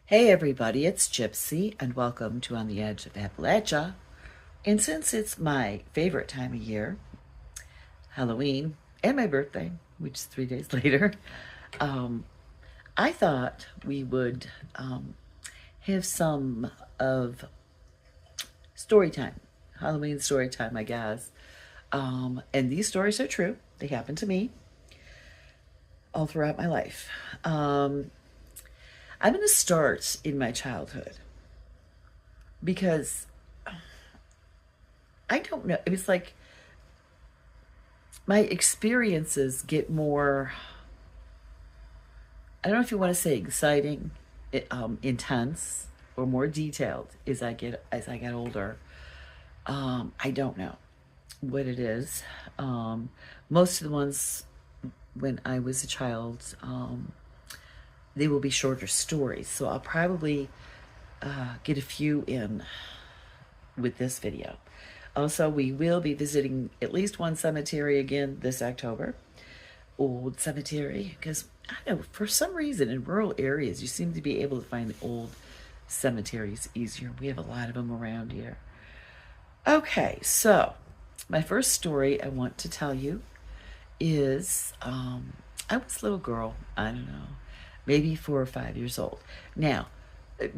Hey everybody, it's Gypsy and welcome to On the Edge of Appalachia. And since it's my favorite time of year, Halloween, and my birthday, which is 3 days later, um, I thought we would have some of story time, Halloween story time, I guess. And these stories are true. They happened to me all throughout my life. I'm going to start in my childhood because I don't know. It was like my experiences get more, I don't know if you want to say exciting, intense, or more detailed as I get older. I don't know what it is. Most of the ones when I was a child, they will be shorter stories. So I'll probably get a few in with this video. Also, we will be visiting at least one cemetery again this October. Old cemetery, because I don't know, for some reason in rural areas you seem to be able to find old cemeteries easier. We have a lot of them around here. Okay, so my first story I want to tell you is I was a little girl, I don't know, maybe 4 or 5 years old. Now,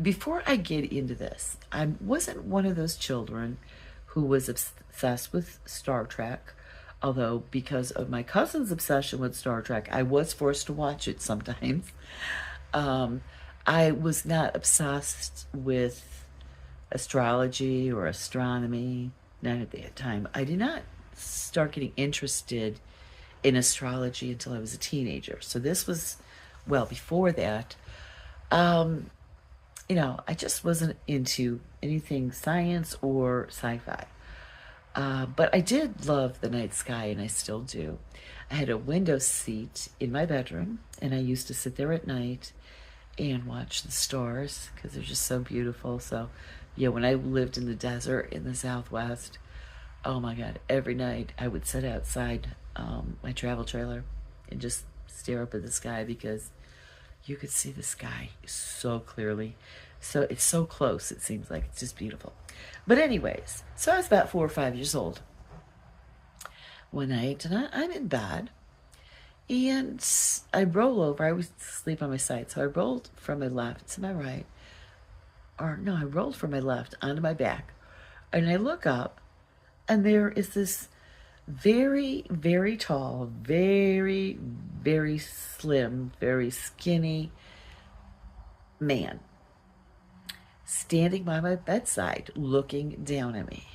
before I get into this, I wasn't one of those children who was obsessed with Star Trek, although because of my cousin's obsession with Star Trek, I was forced to watch it sometimes. Um, I was not obsessed with astrology or astronomy, not at that time. I did not start getting interested in astrology until I was a teenager. So this was well before that. Um, I just wasn't into anything science or sci-fi. But I did love the night sky, and I still do. I had a window seat in my bedroom, and I used to sit there at night and watch the stars because they're just so beautiful. So, yeah, when I lived in the desert in the Southwest, oh my God, every night I would sit outside my travel trailer and just stare up at the sky because you could see the sky so clearly. So it's so close, it seems like. It's just beautiful. But anyways, so I was about 4 or 5 years old one night, and I'm in bed, and I roll over. I always sleep on my side, so I rolled from my left to my right. Or no, I rolled from my left onto my back. And I look up, and there is this very, very tall, very, very slim, very skinny man standing by my bedside looking down at me.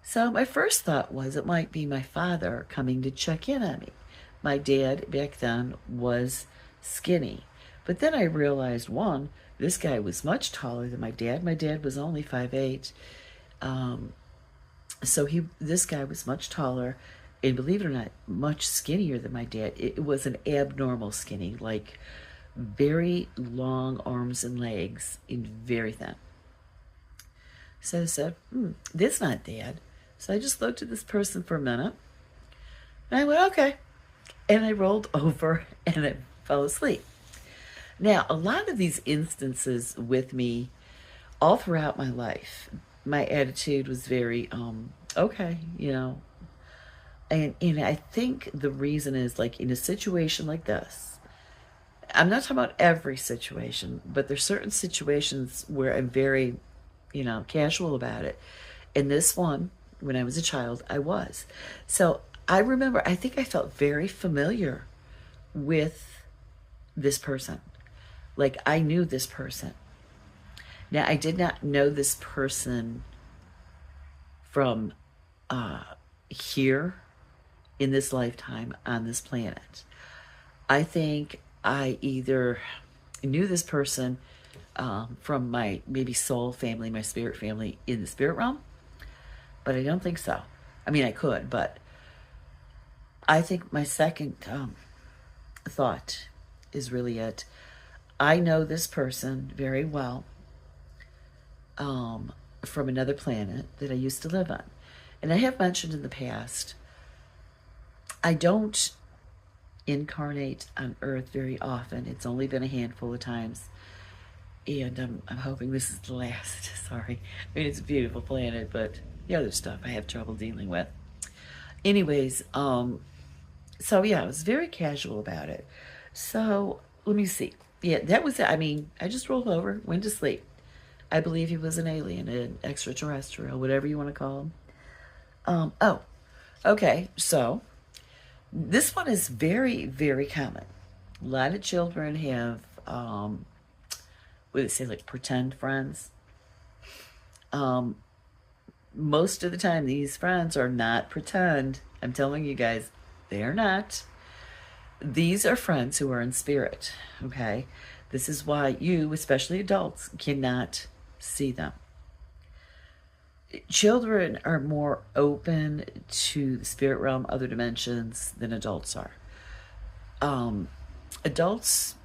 So my first thought was it might be my father coming to check in on me. My dad back then was skinny. But then I realized, one, this guy was much taller than my dad. My dad was only 5'8". So this guy was much taller, and believe it or not, much skinnier than my dad. It was an abnormal skinny, like very long arms and legs and very thin. So I said, this not Dad. So I just looked at this person for a minute, and I went, okay. And I rolled over and I fell asleep. Now, a lot of these instances with me all throughout my life, my attitude was very, okay, And I think the reason is like in a situation like this, I'm not talking about every situation, but there's certain situations where I'm very, casual about it. In this one, when I was a child, I was. So I remember, I think I felt very familiar with this person. Like I knew this person. Now, I did not know this person from here in this lifetime on this planet. I think I either knew this person from my maybe soul family, my spirit family in the spirit realm, but I don't think so. I mean, I could, but I think my second thought is really it. I know this person very well from another planet that I used to live on. And I have mentioned in the past, I don't incarnate on Earth very often. It's only been a handful of times. And I'm hoping this is the last. Sorry. I mean, it's a beautiful planet, but the other stuff I have trouble dealing with. Anyways, so yeah, I was very casual about it. So let me see. Yeah, that was it. I mean, I just rolled over, went to sleep. I believe he was an alien, an extraterrestrial, whatever you want to call him. Oh, okay. So this one is very, very common. A lot of children have, what do they say, like pretend friends. Um, Most of the time, these friends are not pretend. I'm telling you guys, they are not. These are friends who are in spirit, okay? This is why you, especially adults, cannot see them. Children are more open to the spirit realm, other dimensions than adults are. Um, Adults,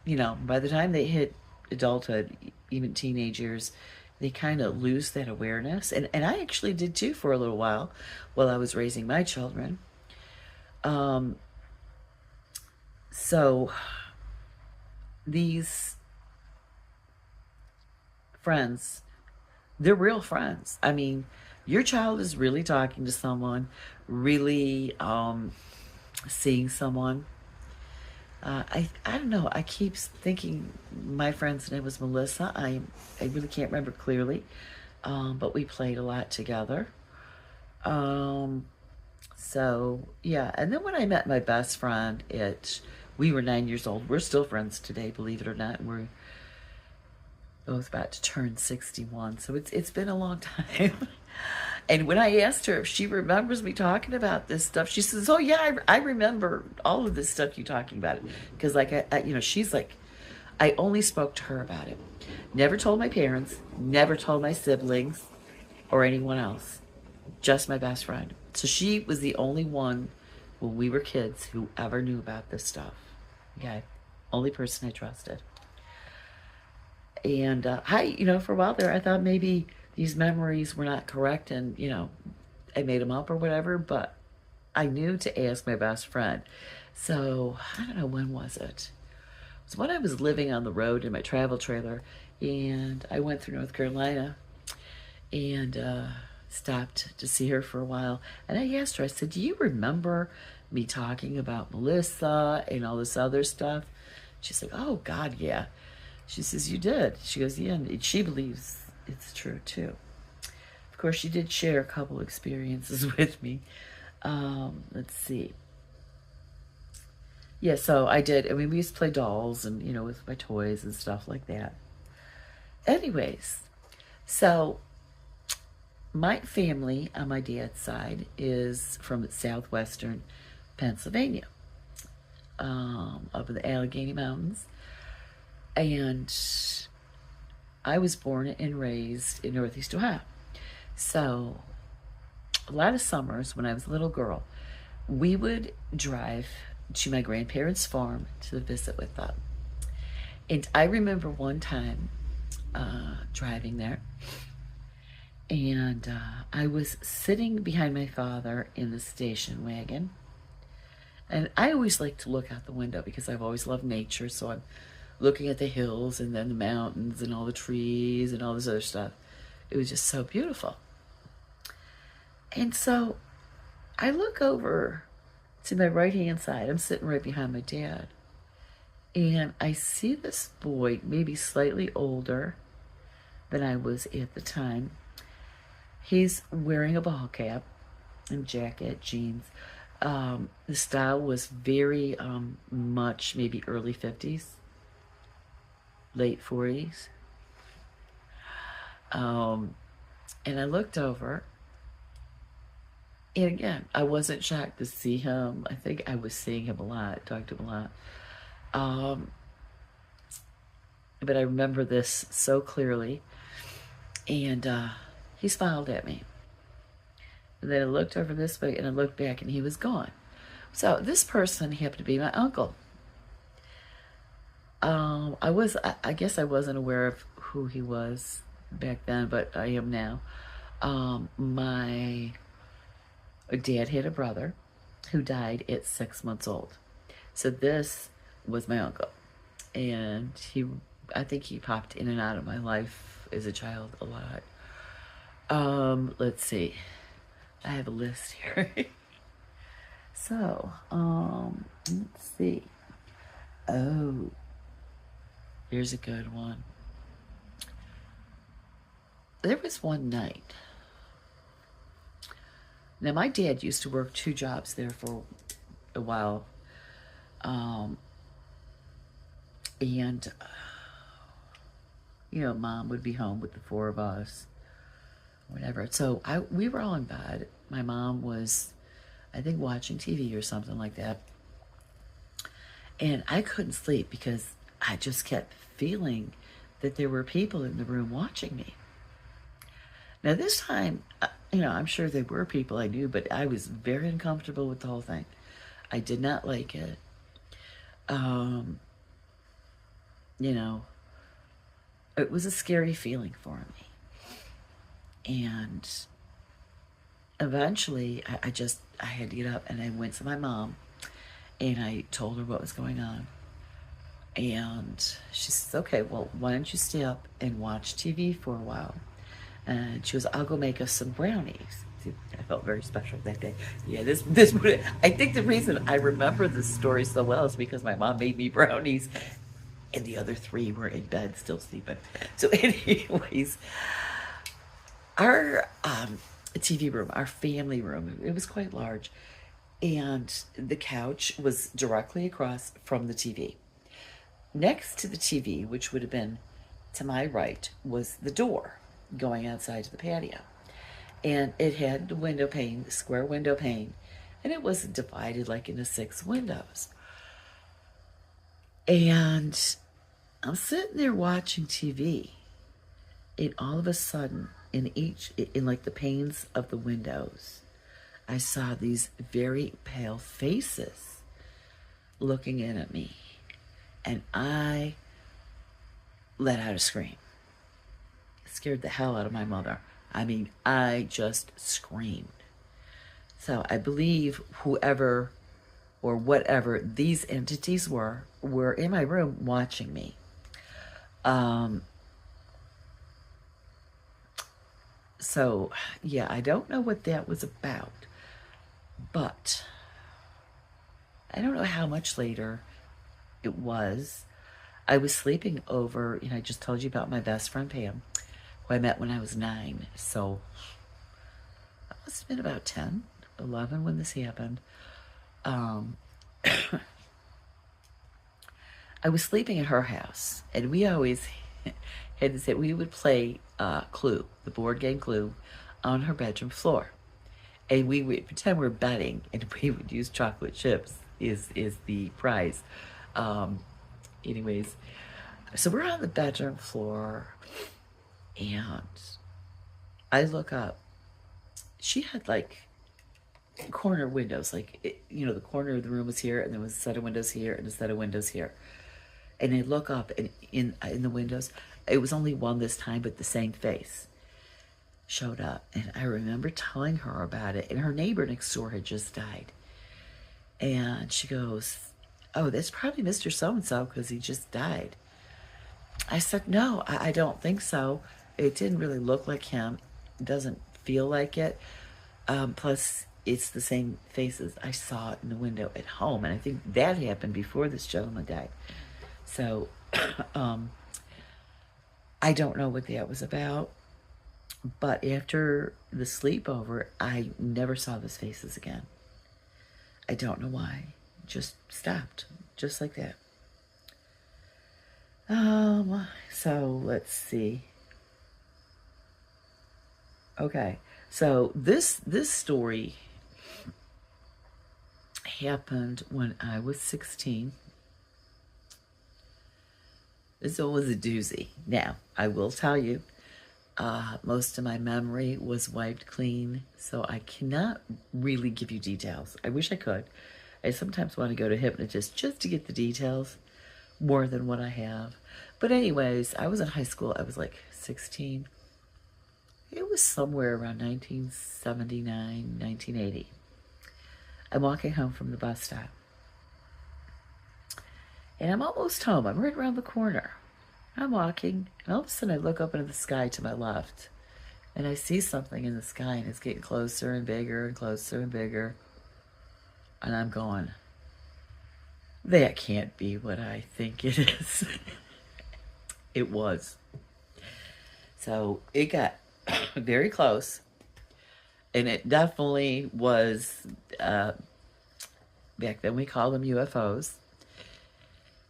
by the time they hit adulthood, even teenage years, they kind of lose that awareness. And I actually did too for a little while I was raising my children. Um, so these friends, they're real friends. I mean, your child is really talking to someone, really seeing someone. I don't know. I keep thinking my friend's name was Melissa. I really can't remember clearly, but we played a lot together. Um, so yeah, and then when I met my best friend, we were 9 years old. We're still friends today, believe it or not. And we're both about to turn 61, so it's been a long time. And when I asked her if she remembers me talking about this stuff, she says, "Oh yeah, I remember all of this stuff you talking about it." Because like she's like, I only spoke to her about it. Never told my parents, never told my siblings or anyone else. Just my best friend. So she was the only one when we were kids who ever knew about this stuff. Okay, only person I trusted. And for a while there, I thought maybe these memories were not correct and, I made them up or whatever, but I knew to ask my best friend. So I don't know, when was it? It was when I was living on the road in my travel trailer, and I went through North Carolina and stopped to see her for a while. And I asked her, I said, "Do you remember me talking about Melissa and all this other stuff?" She's like, "Oh, God, yeah." She says, "You did." She goes, "Yeah," and she believes it's true too. Of course, she did share a couple experiences with me. Let's see. Yeah, so I did. I mean, we used to play dolls and, with my toys and stuff like that. Anyways, so my family on my dad's side is from southwestern Pennsylvania, up in the Allegheny Mountains. And I was born and raised in Northeast Ohio. So a lot of summers when I was a little girl, we would drive to my grandparents' farm to visit with them. And I remember one time driving there, and I was sitting behind my father in the station wagon. And I always like to look out the window because I've always loved nature, so I'm looking at the hills and then the mountains and all the trees and all this other stuff. It was just so beautiful. And so I look over to my right hand side. I'm sitting right behind my dad. And I see this boy, maybe slightly older than I was at the time. He's wearing a ball cap and jacket, jeans. The style was very much maybe early 50s, late 40s. And I looked over, and again, I wasn't shocked to see him. I think I was seeing him a lot, talked to him a lot. Um, but I remember this so clearly, and he smiled at me. And then I looked over this way, and I looked back, and he was gone. So this person happened to be my uncle. I guess I wasn't aware of who he was back then, but I am now. My dad had a brother who died at 6 months old. So this was my uncle. And he I think he popped in and out of my life as a child a lot. Let's see. I have a list here. So, let's see. Oh, here's a good one. There was one night. Now, my dad used to work 2 jobs there for a while. And you know, Mom would be home with the 4 of us, whatever. So we were all in bed. My mom was, I think, watching TV or something like that. And I couldn't sleep because I just kept feeling that there were people in the room watching me. Now, this time, you know, I'm sure there were people I knew, but I was very uncomfortable with the whole thing. I did not like it. You know, it was a scary feeling for me. And eventually, I had to get up, and I went to my mom, and I told her what was going on. And she says, okay, well, why don't you stay up and watch TV for a while? And she goes, I'll go make us some brownies. See, I felt very special that day. Yeah, I think the reason I remember this story so well is because my mom made me brownies, and the other 3 were in bed still sleeping. So anyways, our TV room, our family room, it was quite large, and the couch was directly across from the TV. Next to the TV, which would have been to my right, was the door going outside to the patio. And it had the window pane, the square window pane, and it was divided like into 6 windows. And I'm sitting there watching TV, and all of a sudden, in like the panes of the windows, I saw these very pale faces looking in at me, and I let out a scream. It scared the hell out of my mother. I mean, I just screamed. So I believe whoever or whatever these entities were in my room watching me. So, yeah, I don't know what that was about, but I don't know how much later it was. I was sleeping over, you know, I just told you about my best friend Pam, who I met when I was 9. So I must have been about 10, 11 when this happened. I was sleeping at her house, and we always had to say we would play Clue, the board game Clue, on her bedroom floor. And we would pretend we're betting, and we would use chocolate chips is the prize. Anyways, so we're on the bedroom floor, and I look up. She had like corner windows, like you know, the corner of the room was here, and there was a set of windows here, and a set of windows here. And I look up, and in the windows, it was only one this time, but the same face showed up. And I remember telling her about it, and her neighbor next door had just died. And she goes, oh, that's probably Mr. So-and-so because he just died. I said, no, I don't think so. It didn't really look like him. It doesn't feel like it. Plus, it's the same faces I saw in the window at home. And I think that happened before this gentleman died. So, I don't know what that was about. But after the sleepover, I never saw those faces again. I don't know why. Just stopped. Just like that. So let's see. Okay. So this story happened when I was 16. This one was a doozy. Now, I will tell you, most of my memory was wiped clean, so I cannot really give you details. I wish I could. I sometimes want to go to a hypnotist just to get the details more than what I have. But anyways, I was in high school. I was like 16. It was somewhere around 1979, 1980. I'm walking home from the bus stop. And I'm almost home. I'm right around the corner. I'm walking, and all of a sudden I look up into the sky to my left, and I see something in the sky, and it's getting closer and bigger and closer and bigger. And I'm going, that can't be what I think it is. It was. So it got very close, and it definitely was, back then we called them UFOs.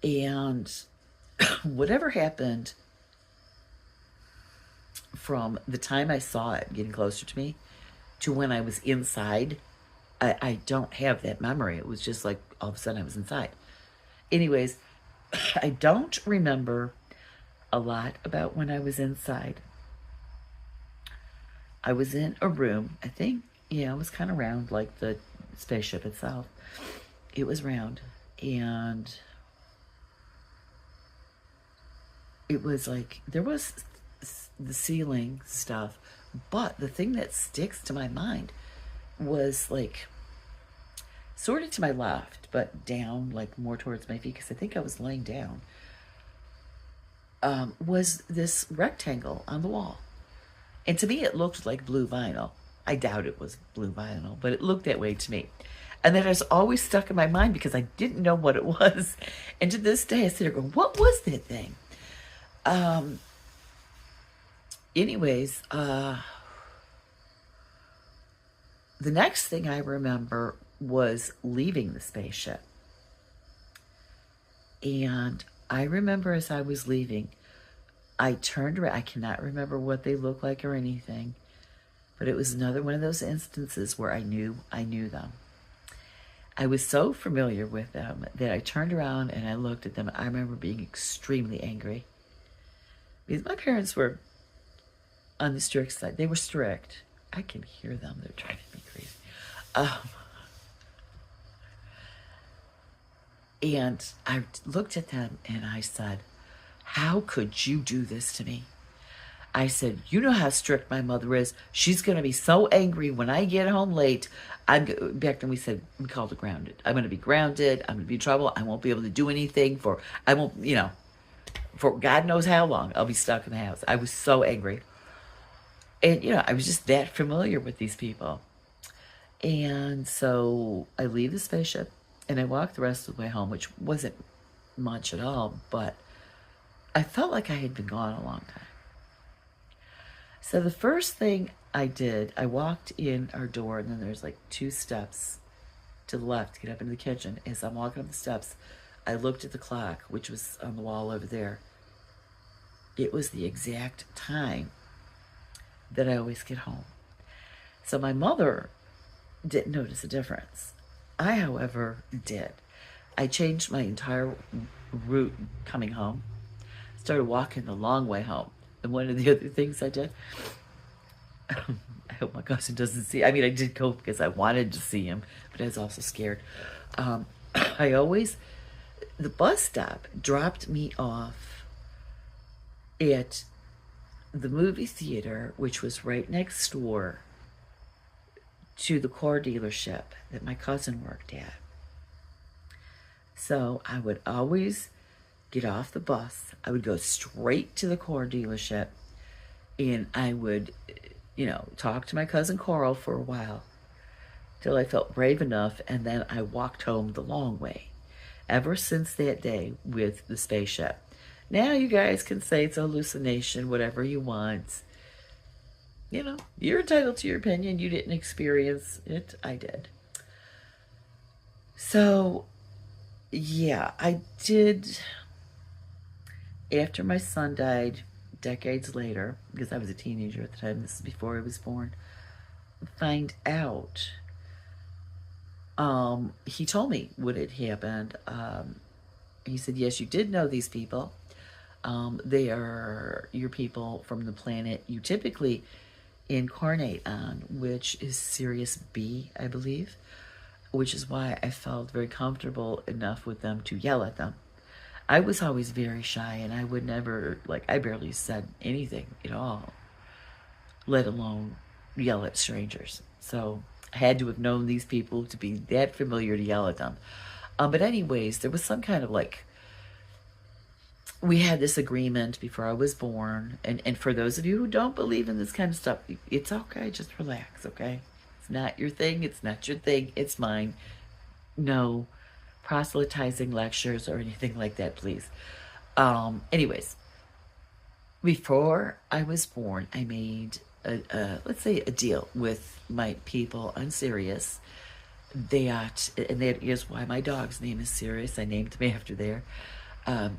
And whatever happened from the time I saw it getting closer to me to when I was inside, I don't have that memory. It was just like all of a sudden I was inside. Anyways, I don't remember a lot about when I was inside. I was in a room, I think, yeah, it was kind of round like the spaceship itself. It was round, and it was like there was the ceiling stuff, but the thing that sticks to my mind was like sort of to my left, but down, like more towards my feet, because I think I was laying down, was this rectangle on the wall. And to me, it looked like blue vinyl. I doubt it was blue vinyl, but it looked that way to me. And that has always stuck in my mind because I didn't know what it was. And to this day, I sit there going, what was that thing? Anyways, the next thing I remember was leaving the spaceship. And I remember as I was leaving, I turned around. I cannot remember what they looked like or anything, but it was another one of those instances where I knew them. I was so familiar with them that I turned around and I looked at them. I remember being extremely angry because my parents were on the strict side. They were strict. I can hear them. They're driving me crazy. And I looked at them and I said, how could you do this to me? I said, you know how strict my mother is. She's going to be so angry when I get home late. Back then we called it grounded. I'm going to be grounded. I'm going to be in trouble. I won't be able to do anything for God knows how long. I'll be stuck in the house. I was so angry. And, I was just that familiar with these people. And so I leave the spaceship and I walk the rest of the way home, which wasn't much at all, but I felt like I had been gone a long time. So the first thing I did, I walked in our door, and then there's like 2 steps to the left to get up into the kitchen. As I'm walking up the steps, I looked at the clock, which was on the wall over there. It was the exact time that I always get home. So my mother didn't notice a difference. I, however, did. I changed my entire route coming home. Started walking the long way home. And one of the other things I did, I hope my cousin doesn't see. I mean, I did go because I wanted to see him, but I was also scared. The bus stop dropped me off at the movie theater, which was right next door to the car dealership that my cousin worked at. So I would always get off the bus. I would go straight to the car dealership, and I would, talk to my cousin Carl for a while till I felt brave enough, and then I walked home the long way. Ever since that day with the spaceship. Now you guys can say it's a hallucination, whatever you want. You're entitled to your opinion. You didn't experience it. I did. So, yeah, I did. After my son died, decades later, because I was a teenager at the time, this is before I was born, find out. He told me what had happened. He said, yes, you did know these people. They are your people from the planet you typically incarnate on, which is Sirius B, I believe, which is why I felt very comfortable enough with them to yell at them. I was always very shy, and I would never, I barely said anything at all, let alone yell at strangers. So I had to have known these people to be that familiar to yell at them. But anyways, there was some kind of we had this agreement before I was born, and for those of you who don't believe in this kind of stuff, it's okay, just relax, okay? It's not your thing, it's not your thing, it's mine. No proselytizing lectures or anything like that, please. Anyways, before I was born, I made let's say a deal with my people on Sirius. That, and that is why my dog's name is Sirius. I named him after there. Um,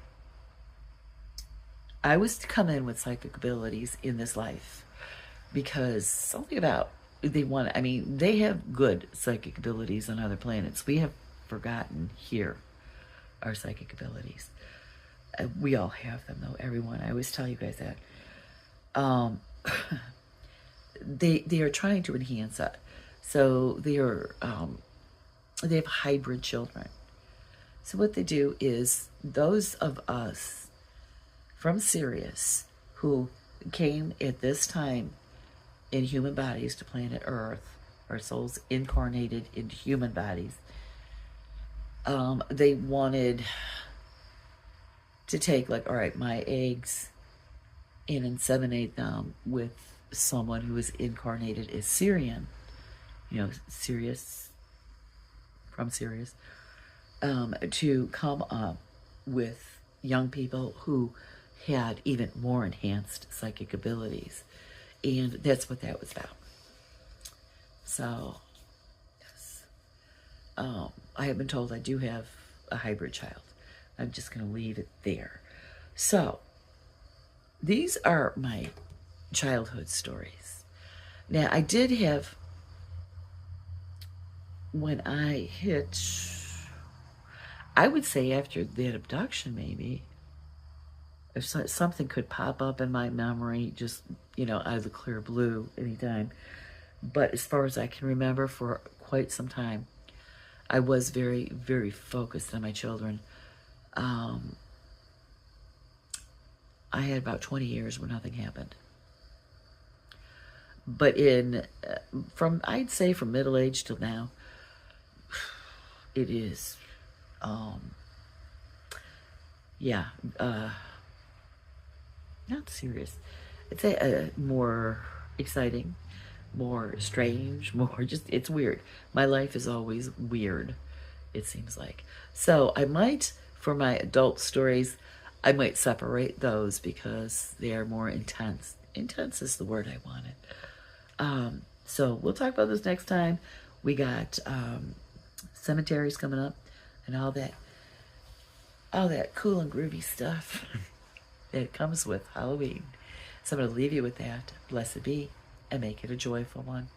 I was to come in with psychic abilities in this life because something about I mean, they have good psychic abilities on other planets. We have forgotten here our psychic abilities. We all have them, though, everyone. I always tell you guys that. Um, they are trying to enhance that. So they have hybrid children. So what they do is those of us from Sirius who came at this time in human bodies to planet Earth, our souls incarnated into human bodies, they wanted to take, like, all right, my eggs and inseminate them with someone who is incarnated as Syrian, Sirius, from Sirius, to come up with young people who had even more enhanced psychic abilities. And that's what that was about. So, yes. I have been told I do have a hybrid child. I'm just going to leave it there. So, these are my childhood stories. Now, I did have, when I hit, I would say after that abduction, maybe, if something could pop up in my memory, just, out of the clear blue anytime. But as far as I can remember, for quite some time, I was very, very focused on my children. I had about 20 years where nothing happened. But I'd say from middle age till now, it is, not serious. I'd say more exciting, more strange, more just, it's weird. My life is always weird, it seems like. So I might, for my adult stories, I might separate those because they are more intense. Intense is the word I wanted. So we'll talk about this next time. We got cemeteries coming up and all that cool and groovy stuff that comes with Halloween. So I'm going to leave you with that. Blessed be, and make it a joyful one.